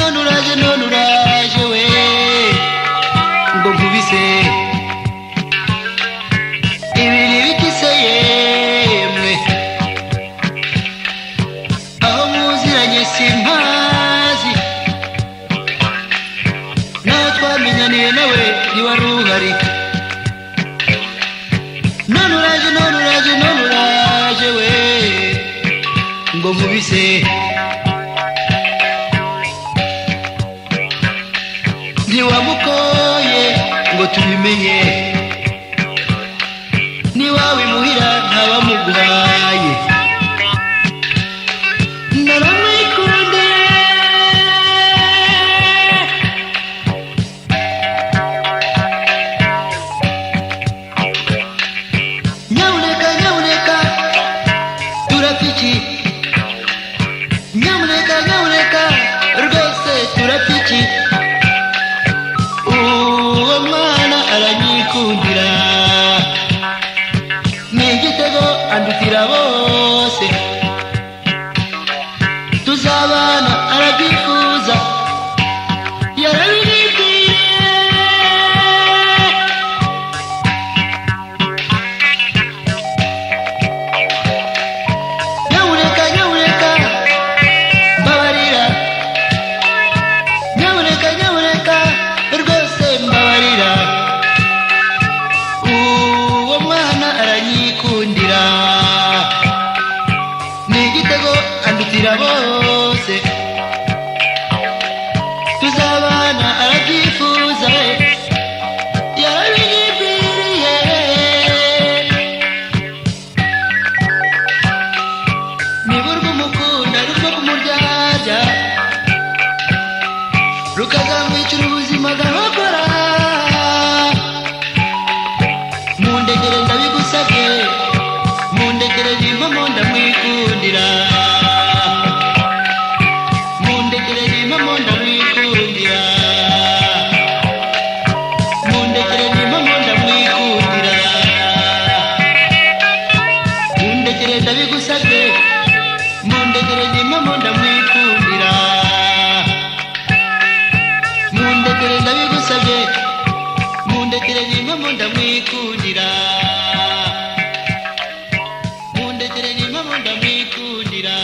none uraje we ngo nkubise ibiri bikise yemwe aho muziranye simpazi naho twamenyaniye nawe ntiwari uhari none uraje we ngo nkubise ntiwamukoye ngo tubimenye niwawe muhira ntabamuguhaye naramwikunde nyabuneka turapiki nyabuneka rwose turapiki uwo mwana aranyikundira n'igitego andutira bose tuzabana arabyifuza yarabibibwiye nyabuneka mbabarira nyabuneka rwose mbabarira uwo mwana aranyikundira n'igitego andutira bose tuzabana arabyifuza yarabigibwiriye niburwa umukunda rurwo kumuryarya rukazamwicira ubuzima agahokora mundekere ndabigusabye mundekere n'impamo ndamwikundira mundekere n'impamo ndamwikundira mundekere n'impamo ndamwikundira mundekere ndabigusabye mundekere n'impamo ndamwikundira mundekere ndabigusabye mundekere n'impamo ndamwikundira mundekere n'impamo ndamwikundira